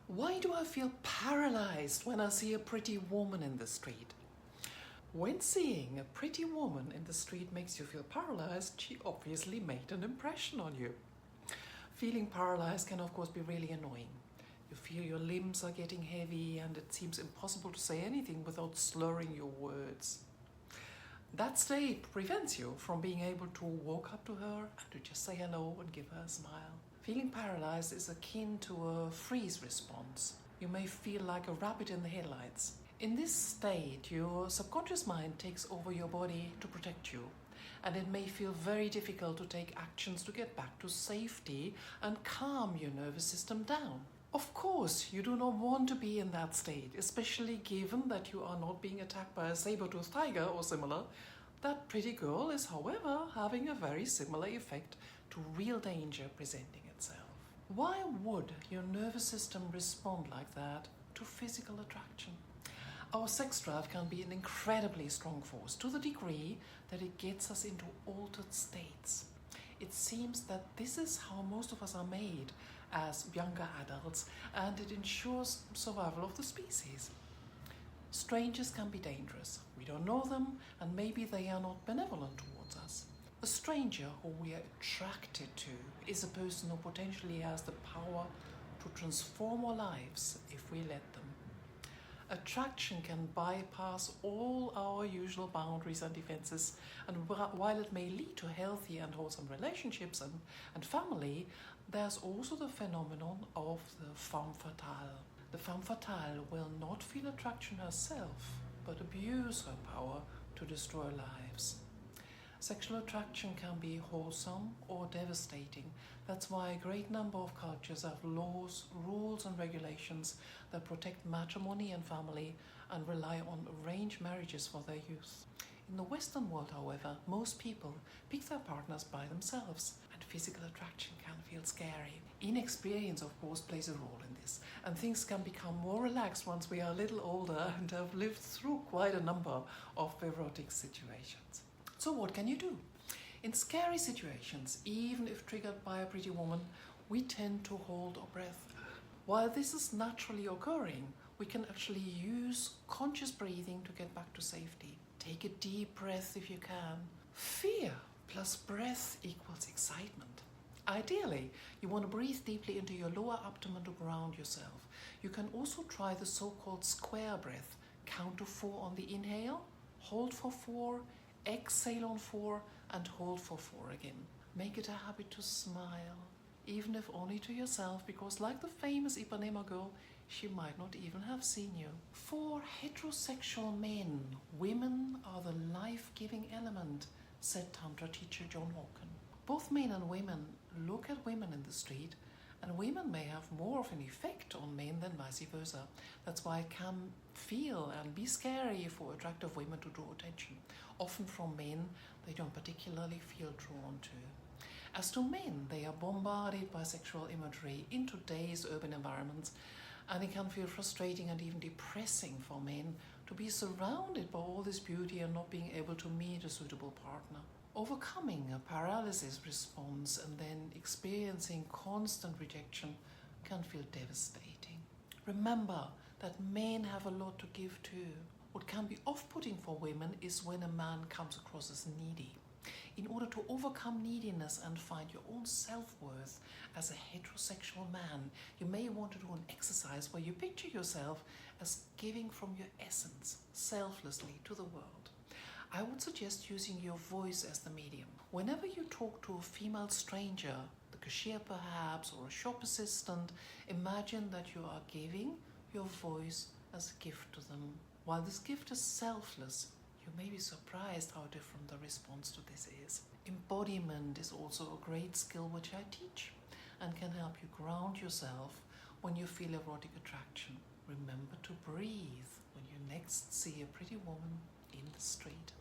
Why do I feel paralyzed when I see a pretty woman in the street? When seeing a pretty woman in the street makes you feel paralyzed, she obviously made an impression on you. Feeling paralyzed can of course be really annoying. You feel your limbs are getting heavy and it seems impossible to say anything without slurring your words. That state prevents you from being able to walk up to her and to just say hello and give her a smile. Feeling paralyzed is akin to a freeze response. You may feel like a rabbit in the headlights. In this state, your subconscious mind takes over your body to protect you, and it may feel very difficult to take actions to get back to safety and calm your nervous system down. Of course, you do not want to be in that state, especially given that you are not being attacked by a saber-toothed tiger or similar. That pretty girl is, however, having a very similar effect to real danger presenting itself. Why would your nervous system respond like that to physical attraction? Our sex drive can be an incredibly strong force to the degree that it gets us into altered states. It seems that this is how most of us are made as younger adults, and it ensures survival of the species. Strangers can be dangerous. We don't know them, and maybe they are not benevolent towards us. A stranger who we are attracted to is a person who potentially has the power to transform our lives if we let them. Attraction can bypass all our usual boundaries and defenses, and while it may lead to healthy and wholesome relationships and family, there's also the phenomenon of the femme fatale. The femme fatale will not feel attraction herself, but abuse her power to destroy lives. Sexual attraction can be wholesome or devastating. That's why a great number of cultures have laws, rules and regulations that protect matrimony and family and rely on arranged marriages for their youth. In the Western world, however, most people pick their partners by themselves, and physical attraction can feel scary. Inexperience, of course, plays a role in this, and things can become more relaxed once we are a little older and have lived through quite a number of erotic situations. So what can you do? In scary situations, even if triggered by a pretty woman, we tend to hold our breath. While this is naturally occurring, we can actually use conscious breathing to get back to safety. Take a deep breath if you can. Fear plus breath equals excitement. Ideally, you want to breathe deeply into your lower abdomen to ground yourself. You can also try the so-called square breath. Count to 4 on the inhale, hold for 4, exhale on 4, and hold for 4 again. Make it a habit to smile, even if only to yourself, because like the famous Ipanema girl, she might not even have seen you. For heterosexual men, women are the life-giving element, said Tantra teacher John Hawken. Both men and women look at women in the street, and women may have more of an effect on men than vice versa. That's why it can feel and be scary for attractive women to draw attention, often from men they don't particularly feel drawn to. As to men, they are bombarded by sexual imagery in today's urban environments, and it can feel frustrating and even depressing for men to be surrounded by all this beauty and not being able to meet a suitable partner. Overcoming a paralysis response and then experiencing constant rejection can feel devastating. Remember that men have a lot to give too. What can be off-putting for women is when a man comes across as needy. In order to overcome neediness and find your own self-worth as a heterosexual man, you may want to do an exercise where you picture yourself as giving from your essence, selflessly, to the world. I would suggest using your voice as the medium. Whenever you talk to a female stranger, the cashier perhaps, or a shop assistant, imagine that you are giving your voice as a gift to them. While this gift is selfless, you may be surprised how different the response to this is. Embodiment is also a great skill which I teach and can help you ground yourself when you feel erotic attraction. Remember to breathe when you next see a pretty woman in the street.